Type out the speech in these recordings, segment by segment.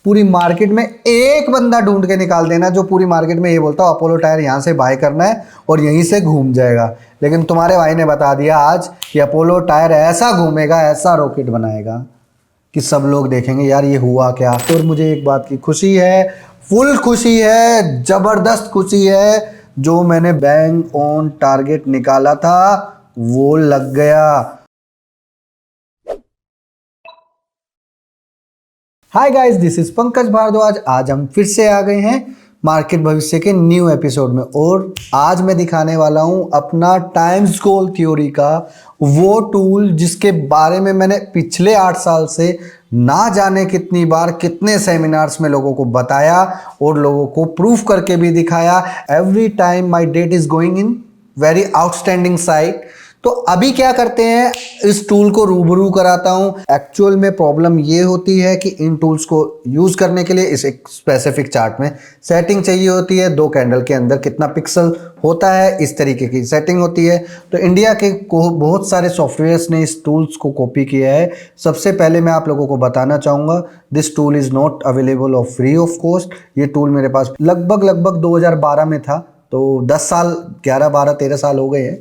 पूरी मार्केट में एक बंदा ढूंढ के निकाल देना जो पूरी मार्केट में ये बोलता है अपोलो टायर यहाँ से बाय करना है और यहीं से घूम जाएगा। लेकिन तुम्हारे भाई ने बता दिया आज कि अपोलो टायर ऐसा घूमेगा, ऐसा रॉकेट बनाएगा कि सब लोग देखेंगे यार ये हुआ क्या। और मुझे एक बात की खुशी है, फुल खुशी है, जबरदस्त खुशी है, जो मैंने बैंक ऑन टारगेट निकाला था वो लग गया। Hi guys, this is Pankaj Bhardwaj. आज हम फिर से आ गए हैं मार्केट भविष्य के न्यू एपिसोड में और आज मैं दिखाने वाला हूं अपना टाइम्स गोल थ्योरी का वो टूल जिसके बारे में मैंने पिछले 8 साल से ना जाने कितनी बार कितने सेमिनार्स में लोगों को बताया और लोगों को प्रूफ करके भी दिखाया। Every time my debt is going in very outstanding side. तो अभी क्या करते हैं, इस टूल को रूबरू कराता हूं। एक्चुअल में प्रॉब्लम ये होती है कि इन टूल्स को यूज करने के लिए इस एक स्पेसिफिक चार्ट में सेटिंग चाहिए होती है। 2 कैंडल के अंदर कितना पिक्सल होता है, इस तरीके की सेटिंग होती है। तो इंडिया के बहुत सारे सॉफ्टवेयर्स ने इस टूल्स को कॉपी किया है। सबसे पहले मैं आप लोगों को बताना चाहूँगा, this tool is not available of free of cost. ये टूल मेरे पास लगभग 2012 में था, तो 10 साल 11 12 13 साल हो गए हैं।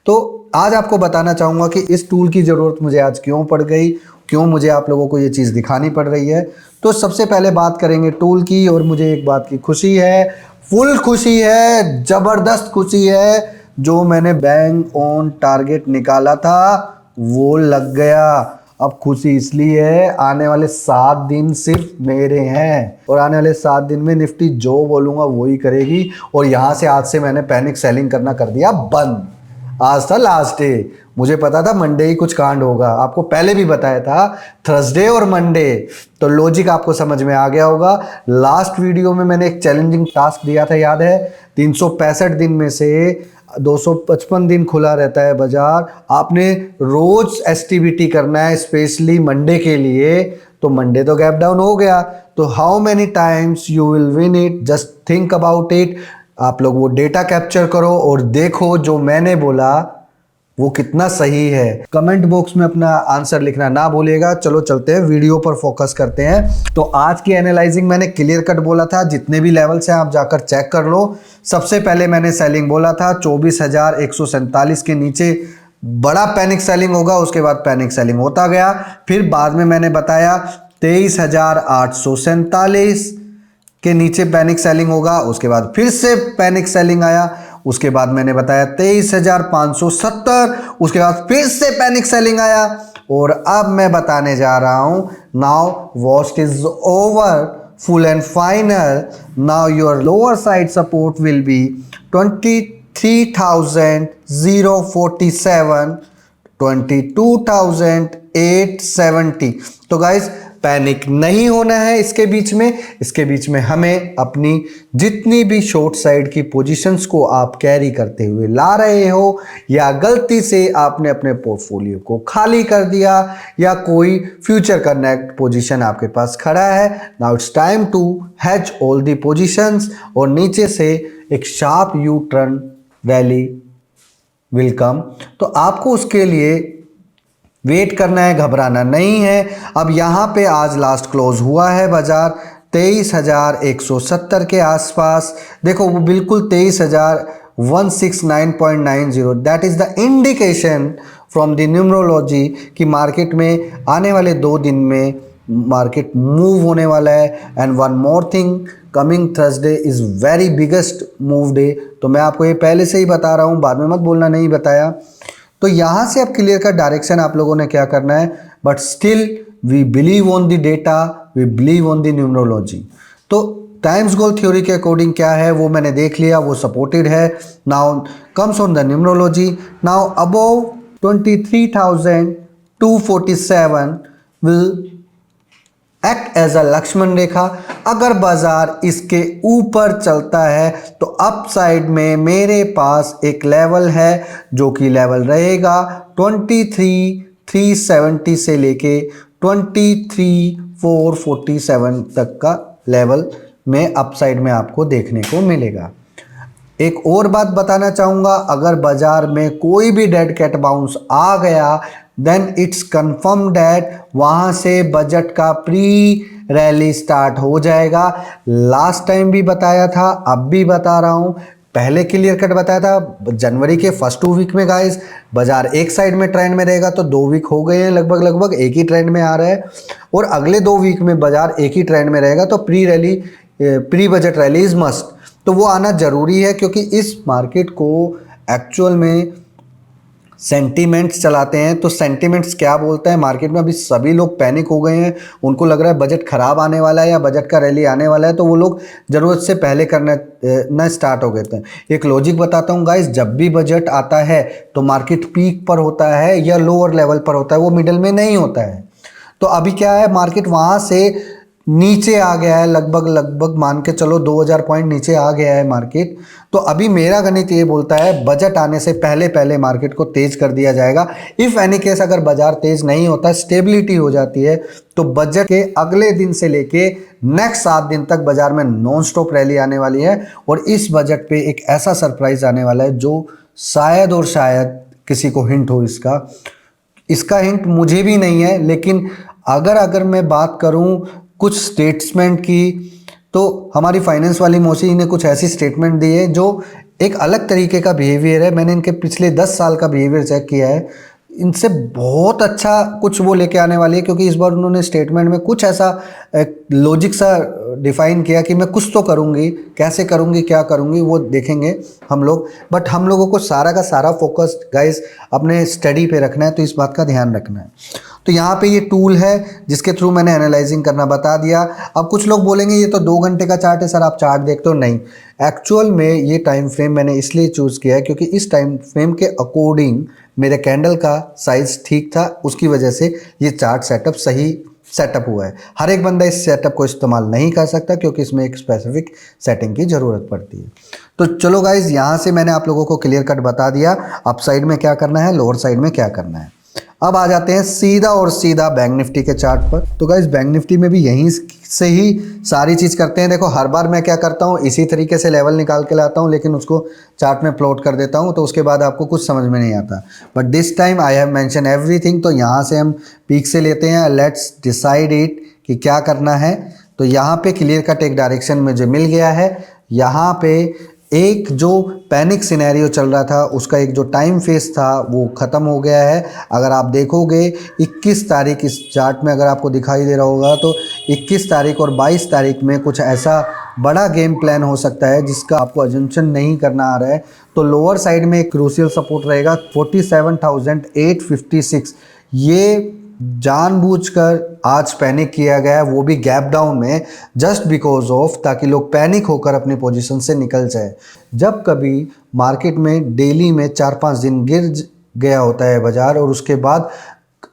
तो आज आपको बताना चाहूँगा कि इस टूल की ज़रूरत मुझे आज क्यों पड़ गई, क्यों मुझे आप लोगों को ये चीज़ दिखानी पड़ रही है। तो सबसे पहले बात करेंगे टूल की। और मुझे एक बात की खुशी है, फुल खुशी है, ज़बरदस्त खुशी है, जो मैंने बैंक ऑन टारगेट निकाला था वो लग गया। अब खुशी इसलिए है, आने वाले 7 दिन सिर्फ मेरे हैं और आने वाले 7 दिन में निफ्टी जो बोलूँगा वही करेगी। और यहाँ से आज से मैंने पैनिक सेलिंग करना कर दिया बंद। आज था लास्ट डे, मुझे पता था मंडे ही कुछ कांड होगा, आपको पहले भी बताया था थर्सडे और मंडे, तो लॉजिक आपको समझ में आ गया होगा। लास्ट वीडियो में मैंने एक चैलेंजिंग टास्क दिया था, याद है? 365 दिन में से 255 दिन खुला रहता है बाजार, आपने रोज एसटीबीटी करना है, स्पेशली मंडे के लिए। तो मंडे तो गैप डाउन हो गया, तो how many times you will win it, just think about it. आप लोग वो डेटा कैप्चर करो और देखो जो मैंने बोला वो कितना सही है। कमेंट बॉक्स में अपना आंसर लिखना ना भूलिएगा। चलो चलते हैं, वीडियो पर फोकस करते हैं। तो आज की एनालाइजिंग मैंने क्लियर कट बोला था, जितने भी लेवल्स हैं आप जाकर चेक कर लो। सबसे पहले मैंने सेलिंग बोला था 24,147 के नीचे बड़ा पैनिक सेलिंग होगा, उसके बाद पैनिक सेलिंग होता गया। फिर बाद में मैंने बताया 23,847 के नीचे पैनिक सेलिंग होगा, उसके बाद फिर से पैनिक सेलिंग आया। उसके बाद मैंने बताया 23,570, उसके बाद फिर से पैनिक सेलिंग आया। और अब मैं बताने जा रहा हूं, now worst is over, full and final. Now your lower side support will be 23,047, 22,870। तो गाइस पैनिक नहीं होना है इसके बीच में हमें अपनी जितनी भी शॉर्ट साइड की पोजीशंस को आप कैरी करते हुए ला रहे हो, या गलती से आपने अपने पोर्टफोलियो को खाली कर दिया, या कोई फ्यूचर का नेट पोजीशन आपके पास खड़ा है, now it's time to hedge all the positions. और नीचे से एक sharp U turn rally will come. तो आपको उसके लिए वेट करना है, घबराना नहीं है। अब यहाँ पे आज लास्ट क्लोज हुआ है बाजार 23,170 के आसपास। देखो वो बिल्कुल 23,169.90, that is the indication from the numerology कि मार्केट में आने वाले 2 दिन में मार्केट मूव होने वाला है। And one more thing, coming Thursday is very biggest move day. तो मैं आपको ये पहले से ही बता रहा हूँ, बाद में मत बोलना नहीं बताया। तो यहाँ से अब क्लियर का डायरेक्शन आप लोगों ने क्या करना है, but still we believe on the data, we believe on the numerology. तो टाइम्स गोल थ्योरी के अकॉर्डिंग क्या है वो मैंने देख लिया, वो सपोर्टेड है। Now comes on the numerology, now above 23,247 will act as a Lakshman rekha. अगर बाजार इसके ऊपर चलता है तो अप साइड में मेरे पास एक लेवल है जो कि लेवल रहेगा 23,370 से लेके 23,447 तक का लेवल में अप साइड में आपको देखने को मिलेगा। एक और बात बताना चाहूँगा, अगर बाजार में कोई भी डेड कैट बाउंस आ गया देन इट्स कंफर्म दैट वहाँ से बजट का प्री रैली स्टार्ट हो जाएगा। लास्ट टाइम भी बताया था, अब भी बता रहा हूँ, पहले क्लियर कट बताया था जनवरी के फर्स्ट 2 वीक में गाइस बाजार एक साइड में ट्रेंड में रहेगा। तो 2 वीक हो गए हैं, लगभग एक ही ट्रेंड में आ रहा है और अगले 2 वीक में बाजार एक ही ट्रेंड में रहेगा। तो pre budget rally is must, तो वो आना जरूरी है क्योंकि इस मार्केट को एक्चुअल में सेंटीमेंट्स चलाते हैं। तो सेंटीमेंट्स क्या बोलता है मार्केट में, अभी सभी लोग पैनिक हो गए हैं, उनको लग रहा है बजट खराब आने वाला है या बजट का रैली आने वाला है, तो वो लोग ज़रूरत से पहले करना न स्टार्ट हो गए थे। एक लॉजिक बताता हूँ गाइस, जब भी बजट आता है तो मार्केट पीक पर होता है या लोअर लेवल पर होता है, वो मिडल में नहीं होता है। तो अभी क्या है, मार्केट वहाँ से नीचे आ गया है, लगभग मान के चलो 2000 पॉइंट नीचे आ गया है मार्केट। तो अभी मेरा गणित ये बोलता है बजट आने से पहले मार्केट को तेज कर दिया जाएगा। इफ़ एनी केस अगर बाजार तेज नहीं होता, स्टेबिलिटी हो जाती है, तो बजट के अगले दिन से लेके नेक्स्ट 7 दिन तक बाजार में नॉन स्टॉप रैली आने वाली है। और इस बजट पे एक ऐसा सरप्राइज आने वाला है जो शायद और शायद किसी को हिंट हो। इसका हिंट मुझे भी नहीं है, लेकिन अगर मैं बात करूं कुछ स्टेटमेंट की, तो हमारी फाइनेंस वाली मौसी ने कुछ ऐसी स्टेटमेंट दी है जो एक अलग तरीके का बिहेवियर है। मैंने इनके पिछले 10 साल का बिहेवियर चेक किया है, इनसे बहुत अच्छा कुछ वो लेके आने वाली है, क्योंकि इस बार उन्होंने स्टेटमेंट में कुछ ऐसा लॉजिक सा डिफाइन किया कि मैं कुछ तो करूँगी, कैसे करूँगी, क्या करूँगी, वो देखेंगे हम लोग। बट हम लोगों को सारा का सारा फोकस गाइस अपने स्टडी पे रखना है, तो इस बात का ध्यान रखना है। तो यहाँ पे ये टूल है जिसके थ्रू मैंने एनालाइजिंग करना बता दिया। अब कुछ लोग बोलेंगे ये तो 2 घंटे का चार्ट है सर, आप चार्ट देखते हो। नहीं, एक्चुअल में ये टाइम फ्रेम मैंने इसलिए चूज़ किया है क्योंकि इस टाइम फ्रेम के अकॉर्डिंग मेरे कैंडल का साइज ठीक था, उसकी वजह से ये चार्ट सेटअप सही सेटअप हुआ है। हर एक बंदा इस सेटअप को इस्तेमाल नहीं कर सकता क्योंकि इसमें एक स्पेसिफिक सेटिंग की ज़रूरत पड़ती है। तो चलो गाइज, यहाँ से मैंने आप लोगों को क्लियर कट बता दिया अप साइड में क्या करना है, लोअर साइड में क्या करना है। अब आ जाते हैं सीधा बैंक निफ्टी के चार्ट पर। तो गाइस बैंक निफ्टी में भी यहीं से ही सारी चीज़ करते हैं। देखो हर बार मैं क्या करता हूँ, इसी तरीके से लेवल निकाल के लाता हूँ, लेकिन उसको चार्ट में प्लॉट कर देता हूँ, तो उसके बाद आपको कुछ समझ में नहीं आता। But this time I have mention everything. तो यहाँ से हम पीक से लेते हैं, लेट्स डिसाइड इट कि क्या करना है। तो यहाँ पे क्लियर कट एक डायरेक्शन मुझे मिल गया है। यहाँ पे एक जो पैनिक सिनेरियो चल रहा था उसका एक जो टाइम फेस था वो ख़त्म हो गया है। अगर आप देखोगे 21 तारीख इस चार्ट में अगर आपको दिखाई दे रहा होगा, तो 21 तारीख और 22 तारीख में कुछ ऐसा बड़ा गेम प्लान हो सकता है जिसका आपको अजम्पशन नहीं करना आ रहा है। तो लोअर साइड में एक क्रूशियल सपोर्ट रहेगा 47,856। ये जानबूझकर आज पैनिक किया गया है, वो भी गैप डाउन में, जस्ट बिकॉज ऑफ ताकि लोग पैनिक होकर अपनी पोजीशन से निकल जाए। जब कभी मार्केट में डेली में 4-5 दिन गिर गया होता है बाजार और उसके बाद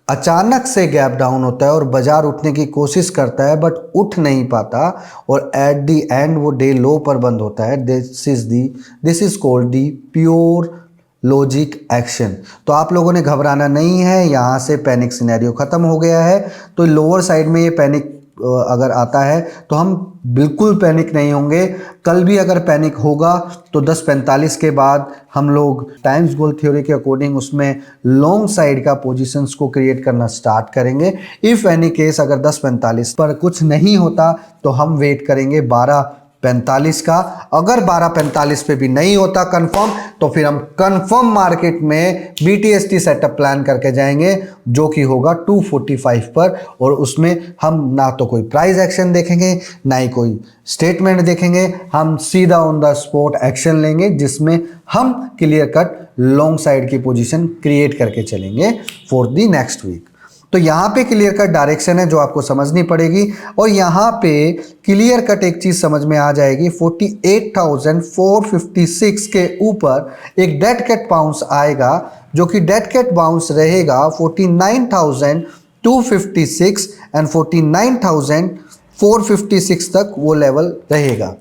अचानक से गैप डाउन होता है और बाजार उठने की कोशिश करता है बट उठ नहीं पाता और एट दी एंड वो डे लो पर बंद होता है। This is called the pure logic action. तो आप लोगों ने घबराना नहीं है, यहाँ से पैनिक सिनेरियो ख़त्म हो गया है। तो लोअर साइड में ये पैनिक अगर आता है तो हम बिल्कुल पैनिक नहीं होंगे। कल भी अगर पैनिक होगा तो 10:45 के बाद हम लोग टाइम्स गोल्ड थ्योरी के अकॉर्डिंग उसमें लॉन्ग साइड का पोजीशंस को क्रिएट करना स्टार्ट करेंगे। इफ़ एनी केस अगर 10:45 पर कुछ नहीं होता तो हम वेट करेंगे 12:45 का। अगर 12:45 पे भी नहीं होता कंफर्म, तो फिर हम कंफर्म मार्केट में BTST सेटअप प्लान करके जाएंगे जो कि होगा 245 पर। और उसमें हम ना तो कोई प्राइस एक्शन देखेंगे ना ही कोई स्टेटमेंट देखेंगे, हम सीधा ऑन द स्पॉट एक्शन लेंगे जिसमें हम क्लियर कट लॉन्ग साइड की पोजीशन क्रिएट करके चलेंगे फॉर द नेक्स्ट वीक। तो यहाँ पे क्लियर कट डायरेक्शन है जो आपको समझनी पड़ेगी। और यहाँ पे क्लियर कट एक चीज़ समझ में आ जाएगी, 48,456 के ऊपर एक डेड कैट बाउंस आएगा जो कि डेड कैट बाउंस रहेगा 49,256 एंड 49,456 तक वो लेवल रहेगा।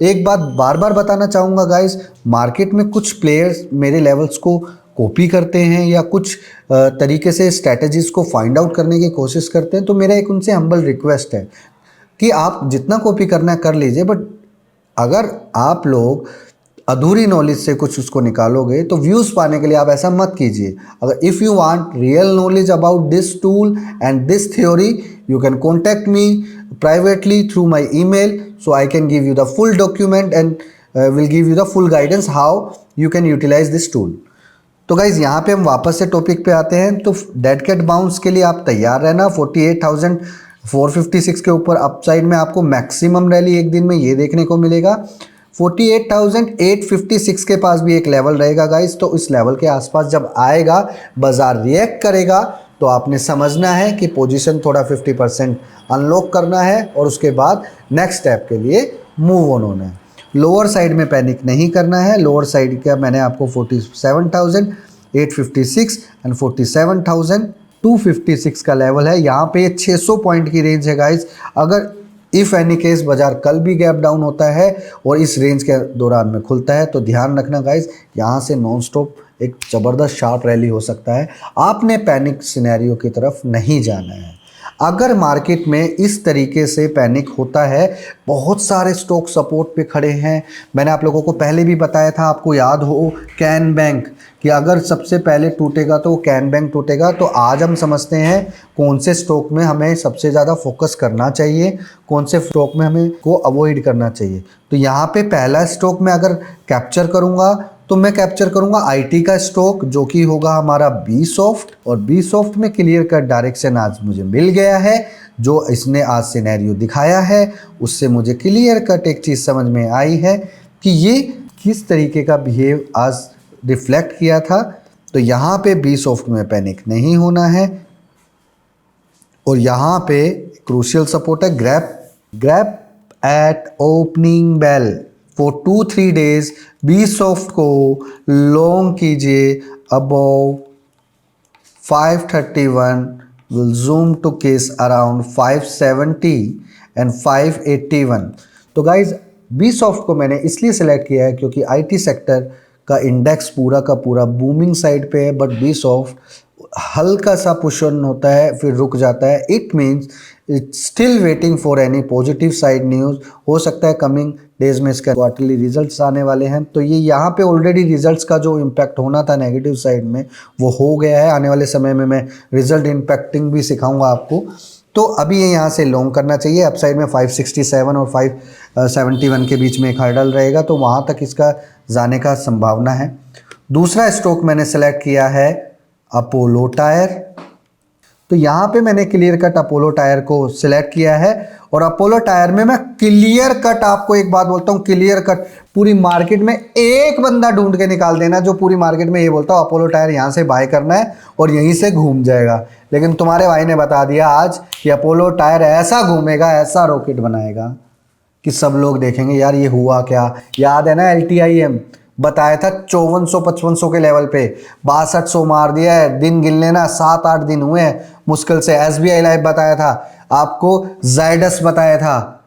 एक बात बार बार बताना चाहूँगा गाइस, मार्केट में कुछ प्लेयर्स मेरे लेवल्स को कॉपी करते हैं या कुछ तरीके से स्ट्रैटेजीज को फाइंड आउट करने की कोशिश करते हैं। तो मेरा एक उनसे हम्बल रिक्वेस्ट है कि आप जितना कॉपी करना है कर लीजिए, बट अगर आप लोग अधूरी नॉलेज से कुछ उसको निकालोगे तो व्यूज़ पाने के लिए आप ऐसा मत कीजिए। अगर if you want real knowledge about this tool and this theory, you can contact me privately through my email, so I can give you the full document and will give you the full guidance how you can utilize this tool. तो guys यहाँ पे हम वापस से topic पे आते हैं। तो डेड कैट बाउंस के लिए आप तैयार रहना। 48,456 के ऊपर अपसाइड में आपको मैक्सिमम रैली एक दिन में ये देखने को मिलेगा। 48,856 के पास भी एक लेवल रहेगा गाइज। तो इस लेवल के आसपास जब आएगा, बाजार रिएक्ट करेगा, तो आपने समझना है कि पोजीशन थोड़ा 50% अनलॉक करना है और उसके बाद नेक्स्ट स्टेप के लिए मूव ऑन होना है। लोअर साइड में पैनिक नहीं करना है। लोअर साइड का मैंने आपको 47,856 एंड 47,256 का लेवल है। यहाँ पे 600 पॉइंट की रेंज है गाइज। अगर इफ़ एनी केस बाजार कल भी गैप डाउन होता है और इस रेंज के दौरान में खुलता है, तो ध्यान रखना गाइज, यहाँ से नॉन स्टॉप एक ज़बरदस्त शार्प रैली हो सकता है। आपने पैनिक सिनेरियो की तरफ नहीं जाना है। अगर मार्केट में इस तरीके से पैनिक होता है, बहुत सारे स्टॉक सपोर्ट पे खड़े हैं। मैंने आप लोगों को पहले भी बताया था, आपको याद हो कैन बैंक, कि अगर सबसे पहले टूटेगा तो कैन बैंक टूटेगा। तो आज हम समझते हैं कौन से स्टॉक में हमें सबसे ज़्यादा फोकस करना चाहिए, कौन से स्टॉक में हमें को अवॉइड करना चाहिए। तो यहाँ पे पहला स्टॉक मैं अगर कैप्चर करूँगा तो मैं कैप्चर करूँगा आईटी का स्टॉक, जो कि होगा हमारा बी सॉफ्ट। और बी सॉफ्ट में क्लियर कट डायरेक्शन आज मुझे मिल गया है। जो इसने आज सिनेरियो दिखाया है उससे मुझे क्लियर कट एक चीज़ समझ में आई है कि ये किस तरीके का बिहेव आज रिफ्लेक्ट किया था। तो यहाँ पे बी सॉफ्ट में पैनिक नहीं होना है। और यहाँ पे क्रूशियल सपोर्ट है grab at opening bell for 2-3 days. B soft को लॉन्ग कीजिए above 531, will zoom to case around 570 and 581। तो गाइज बी सॉफ्ट को मैंने इसलिए सेलेक्ट किया है क्योंकि आईटी सेक्टर का इंडेक्स पूरा का पूरा बूमिंग साइड पे है, बट बी सॉफ्ट हल्का सा पुश ऑन होता है फिर रुक जाता है। It means it's still waiting for any positive side news. हो सकता है कमिंग डेज में इसका क्वार्टरली रिजल्ट्स आने वाले हैं। तो ये यहाँ पे ऑलरेडी रिजल्ट्स का जो इम्पैक्ट होना था नेगेटिव साइड में वो हो गया है। आने वाले समय में मैं रिजल्ट इम्पैक्टिंग भी सिखाऊंगा आपको। तो अभी ये यहाँ से लॉन्ग करना चाहिए। अपसाइड में 567 और 571 के बीच में एक हर्डल रहेगा, तो वहाँ तक इसका जाने का संभावना है। दूसरा स्टॉक मैंने सेलेक्ट किया है अपोलो टायर। तो यहाँ पे मैंने क्लियर कट अपोलो टायर को सिलेक्ट किया है। और अपोलो टायर में मैं क्लियर कट आपको एक बात बोलता हूँ, क्लियर कट पूरी मार्केट में एक बंदा ढूंढ के निकाल देना जो पूरी मार्केट में ये बोलता हूँ अपोलो टायर यहाँ से बाय करना है और यहीं से घूम जाएगा। लेकिन तुम्हारे भाई ने बता दिया आज कि अपोलो टायर ऐसा घूमेगा, ऐसा रॉकेट बनाएगा कि सब लोग देखेंगे यार ये हुआ क्या। याद है ना LTIM बताया था 5400-5500 के लेवल पे, 6200 मार दिया है। दिन गिन लेना, 7-8 दिन हुए हैं मुश्किल से। SBI लाइफ बताया था आपको, जायडस बताया था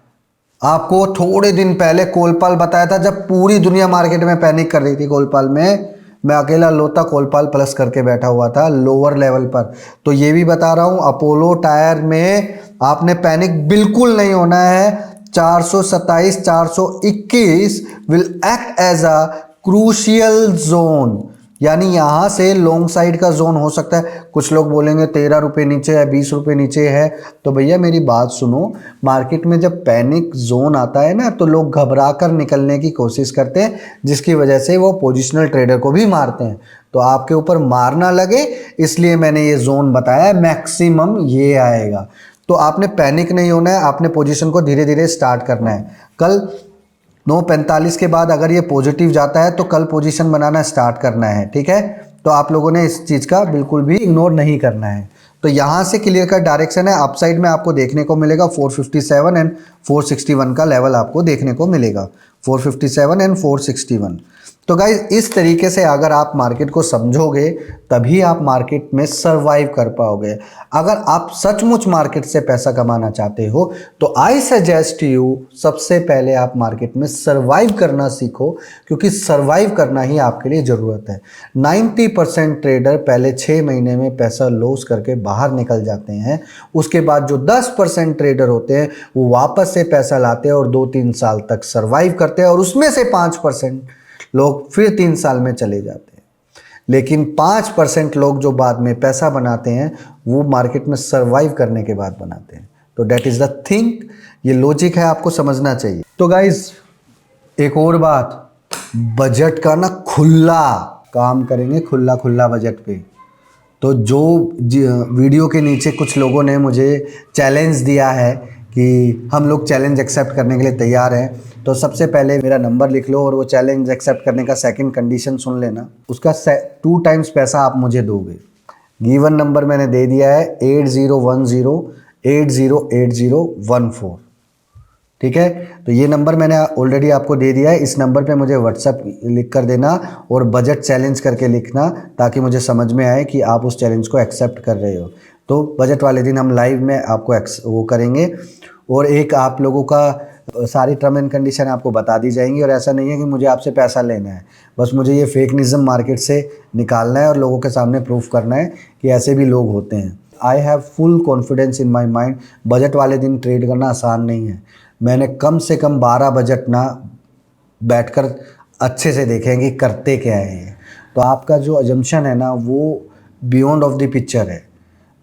आपको, थोड़े दिन पहले कोलपाल बताया था। जब पूरी दुनिया मार्केट में पैनिक कर रही थी कोलपाल में, मैं अकेला लोता कोलपाल प्लस करके बैठा हुआ था लोअर लेवल पर। तो ये भी बता रहा हूँ अपोलो टायर में आपने पैनिक बिल्कुल नहीं होना है। 427-421 will act as a crucial zone, यानी यहाँ से लॉन्ग साइड का जोन हो सकता है। कुछ लोग बोलेंगे 13 रुपये नीचे है, 20 रुपये नीचे है। तो भैया मेरी बात सुनो, मार्केट में जब पैनिक जोन आता है ना तो लोग घबरा कर निकलने की कोशिश करते हैं, जिसकी वजह से वो पोजिशनल ट्रेडर को भी मारते हैं। तो आपके ऊपर मार ना लगे इसलिए मैंने ये जोन बताया, मैक्सिमम ये आएगा। तो आपने पैनिक नहीं होना है, आपने पोजीशन को धीरे धीरे स्टार्ट करना है। कल 9:45 के बाद अगर ये पॉजिटिव जाता है तो कल पोजीशन बनाना स्टार्ट करना है, ठीक है। तो आप लोगों ने इस चीज़ का बिल्कुल भी इग्नोर नहीं करना है। तो यहाँ से क्लियर कट डायरेक्शन है। अपसाइड में आपको देखने को मिलेगा 457 एंड 461 का लेवल आपको देखने को मिलेगा, 457 एंड 461। तो गाइज इस तरीके से अगर आप मार्केट को समझोगे तभी आप मार्केट में सरवाइव कर पाओगे। अगर आप सचमुच मार्केट से पैसा कमाना चाहते हो तो आई सजेस्ट यू सबसे पहले आप मार्केट में सरवाइव करना सीखो, क्योंकि सरवाइव करना ही आपके लिए ज़रूरत है। 90% ट्रेडर पहले 6 महीने में पैसा लॉस करके बाहर निकल जाते हैं। उसके बाद जो 10% ट्रेडर होते हैं वो वापस से पैसा लाते हैं और 2-3 साल तक सरवाइव करते हैं, और उसमें से 5% लोग फिर 3 साल में चले जाते हैं। लेकिन 5% लोग जो बाद में पैसा बनाते हैं वो मार्केट में सरवाइव करने के बाद बनाते हैं। तो डेट इज़ द थिंग, ये लॉजिक है, आपको समझना चाहिए। तो गाइज एक और बात, बजट का ना खुला काम करेंगे, खुला खुला बजट पे। तो जो वीडियो के नीचे कुछ लोगों ने मुझे चैलेंज दिया है कि हम लोग चैलेंज एक्सेप्ट करने के लिए तैयार हैं, तो सबसे पहले मेरा नंबर लिख लो और वो चैलेंज एक्सेप्ट करने का सेकंड कंडीशन सुन लेना। उसका 2 टाइम्स पैसा आप मुझे दोगे। गिवन नंबर मैंने दे दिया है 8010808014, ठीक है। तो ये नंबर मैंने ऑलरेडी आपको दे दिया है। इस नंबर पे मुझे व्हाट्सएप लिख कर देना और बजट चैलेंज करके लिखना, ताकि मुझे समझ में आए कि आप उस चैलेंज को एक्सेप्ट कर रहे हो। तो बजट वाले दिन हम लाइव में आपको वो करेंगे और एक आप लोगों का सारी टर्म एंड कंडीशन आपको बता दी जाएंगी। और ऐसा नहीं है कि मुझे आपसे पैसा लेना है, बस मुझे ये फेकनिज़म मार्केट से निकालना है और लोगों के सामने प्रूफ करना है कि ऐसे भी लोग होते हैं। I have full confidence in my mind. Budget वाले दिन ट्रेड करना आसान नहीं है। मैंने कम से कम 12 बजट ना बैठकर अच्छे से देखेंगे करते क्या है ये। तो आपका जो अजम्पशन है ना वो बियॉन्ड ऑफ द पिक्चर है।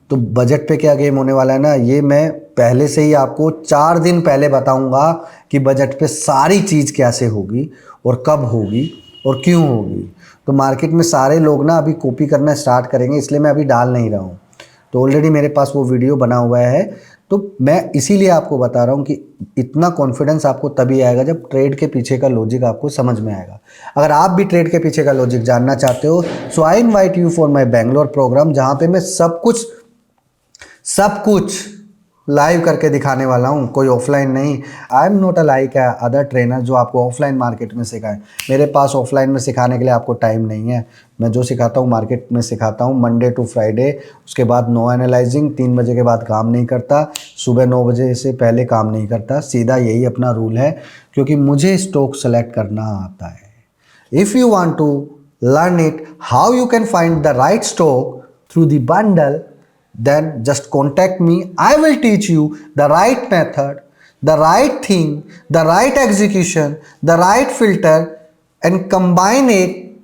तो बजट पे क्या गेम होने वाला है ना, ये मैं पहले से ही आपको 4 दिन पहले बताऊंगा कि बजट पे सारी चीज़ कैसे होगी और कब होगी और क्यों होगी। तो मार्केट में सारे लोग ना अभी कॉपी करना स्टार्ट करेंगे, इसलिए मैं अभी डाल नहीं रहा हूँ। तो ऑलरेडी मेरे पास वो वीडियो बना हुआ है। तो मैं इसीलिए आपको बता रहा हूँ कि इतना कॉन्फिडेंस आपको तभी आएगा जब ट्रेड के पीछे का लॉजिक आपको समझ में आएगा। अगर आप भी ट्रेड के पीछे का लॉजिक जानना चाहते हो, so I invite you for my Bangalore programme, जहाँ पे मैं सब कुछ लाइव करके दिखाने वाला हूँ, कोई ऑफलाइन नहीं। I am not a like other trainer जो आपको ऑफलाइन मार्केट में सिखाएं। मेरे पास ऑफलाइन में सिखाने के लिए आपको टाइम नहीं है। मैं जो सिखाता हूँ मार्केट में सिखाता हूँ, मंडे टू फ्राइडे। उसके बाद नो एनालाइजिंग, 3 बजे के बाद काम नहीं करता, सुबह 9 बजे से पहले काम नहीं करता। सीधा यही अपना रूल है, क्योंकि मुझे स्टॉक सेलेक्ट करना आता है। If you want to learn it how you can find the right stock through the bundle, then just contact me. I will teach you the right method, the right thing, the right execution, the right filter, and combine it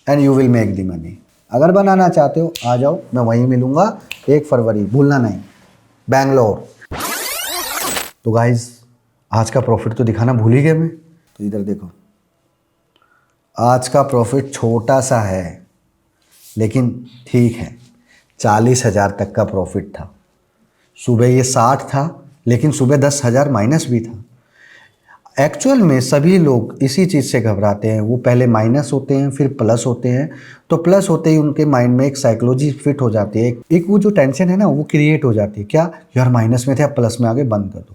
and you will make the money. अगर बनाना चाहते हो आ जाओ, मैं वहीं मिलूंगा 1 फरवरी, भूलना नहीं, बैंगलोर। तो गाइज आज का प्रॉफिट तो दिखाना भूल ही गए मैं। तो इधर देखो, आज का प्रॉफिट छोटा सा है लेकिन ठीक है, 40,000 तक का प्रॉफिट था। सुबह ये 60 था, लेकिन सुबह 10,000 माइनस भी था। एक्चुअल में सभी लोग इसी चीज़ से घबराते हैं, वो पहले माइनस होते हैं फिर प्लस होते हैं। तो प्लस होते ही उनके माइंड में एक साइकोलॉजी फिट हो जाती है, एक वो जो टेंशन है ना वो क्रिएट हो जाती है। क्या यार, माइनस में थे अब प्लस में आगे, बंद कर दो।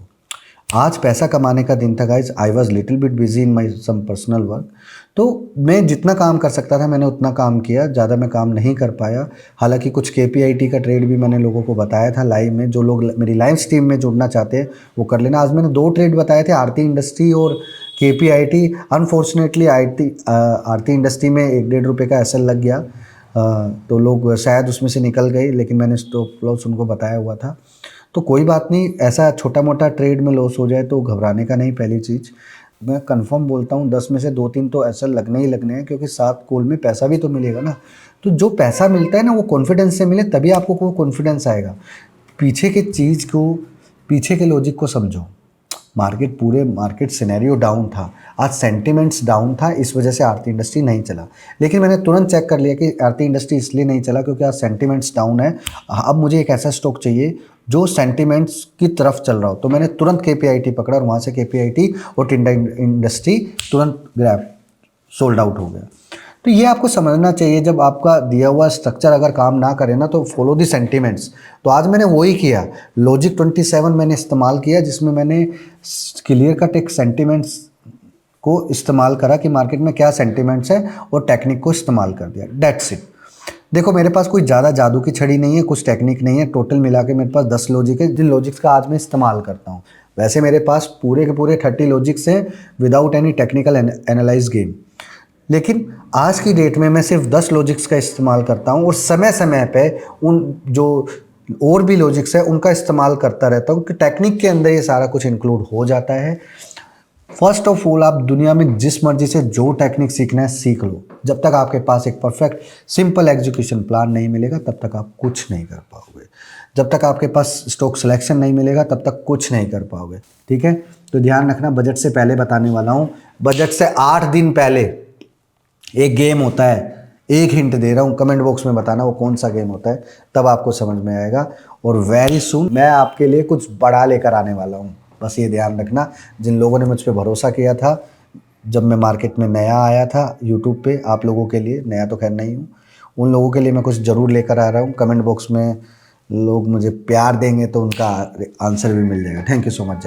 आज पैसा कमाने का दिन था guys. I was little bit busy in my some personal work. तो मैं जितना काम कर सकता था मैंने उतना काम किया, ज़्यादा मैं काम नहीं कर पाया। हालांकि कुछ KPIT का ट्रेड भी मैंने लोगों को बताया था लाइव में। जो लोग मेरी लाइव स्ट्रीम में जुड़ना चाहते हैं वो कर लेना। आज मैंने 2 ट्रेड बताए थे, आरती इंडस्ट्री और KPIT। अनफॉर्चुनेटली आरती इंडस्ट्री में 1-1.5 रुपये का SL लग गया, तो लोग शायद उसमें से निकल गए, लेकिन मैंने स्टॉप लॉस उनको बताया हुआ था। तो कोई बात नहीं, ऐसा छोटा मोटा ट्रेड में लॉस हो जाए तो घबराने का नहीं। पहली चीज़ मैं कंफर्म बोलता हूँ, 10 में से 2-3 तो ऐसा लगने ही लगने हैं, क्योंकि 7 कॉल में पैसा भी तो मिलेगा ना। तो जो पैसा मिलता है ना वो कॉन्फिडेंस से मिले, तभी आपको वो कॉन्फिडेंस आएगा। पीछे के चीज़ को, पीछे के लॉजिक को समझो। मार्केट सिनेरियो डाउन था, आज सेंटिमेंट्स डाउन था, इस वजह से आरती इंडस्ट्री नहीं चला। लेकिन मैंने तुरंत चेक कर लिया कि आरती इंडस्ट्री इसलिए नहीं चला क्योंकि आज सेंटिमेंट्स डाउन है। अब मुझे एक ऐसा स्टॉक चाहिए जो सेंटिमेंट्स की तरफ चल रहा हो। तो मैंने तुरंत KPIT पकड़ा और वहाँ से KPIT और टिंडा इंडस्ट्री तुरंत ग्रैब सोल्ड आउट हो गया। तो ये आपको समझना चाहिए, जब आपका दिया हुआ स्ट्रक्चर अगर काम ना करे ना तो फॉलो दी सेंटिमेंट्स। तो आज मैंने वही किया, लॉजिक 27 मैंने इस्तेमाल किया, जिसमें मैंने क्लियर कट एक सेंटिमेंट्स को इस्तेमाल करा कि मार्केट में क्या सेंटिमेंट्स है, और टेक्निक को इस्तेमाल कर दिया। That's it. देखो मेरे पास कोई ज़्यादा जादू की छड़ी नहीं है, कुछ टेक्निक नहीं है। टोटल मिला के मेरे पास 10 लॉजिक है, जिन लॉजिक्स का आज मैं इस्तेमाल करता हूँ। वैसे मेरे पास पूरे के पूरे 30 लॉजिक्स हैं without any technical analyse game. लेकिन आज की डेट में मैं सिर्फ 10 लॉजिक्स का इस्तेमाल करता हूँ, और समय समय पे उन जो और भी लॉजिक्स है उनका इस्तेमाल करता रहता हूँ, कि टेक्निक के अंदर ये सारा कुछ इंक्लूड हो जाता है। फर्स्ट ऑफ ऑल, आप दुनिया में जिस मर्जी से जो टेक्निक सीखना है सीख लो। जब तक आपके पास एक परफेक्ट सिंपल एग्जीक्यूशन प्लान नहीं मिलेगा तब तक आप कुछ नहीं कर पाओगे। जब तक आपके पास स्टॉक सिलेक्शन नहीं मिलेगा तब तक कुछ नहीं कर पाओगे। ठीक है, तो ध्यान रखना, बजट से पहले बताने वाला हूँ। बजट से 8 दिन पहले एक गेम होता है, एक हिंट दे रहा हूँ, कमेंट बॉक्स में बताना वो कौन सा गेम होता है, तब आपको समझ में आएगा। और वेरी सून मैं आपके लिए कुछ बड़ा लेकर आने वाला हूँ, बस ये ध्यान रखना। जिन लोगों ने मुझ पर भरोसा किया था जब मैं मार्केट में नया आया था यूट्यूब पे, आप लोगों के लिए, नया तो खैर नहीं हूँ, उन लोगों के लिए मैं कुछ ज़रूर लेकर आ रहा हूँ। कमेंट बॉक्स में लोग मुझे प्यार देंगे तो उनका आंसर भी मिल जाएगा। Thank you so much.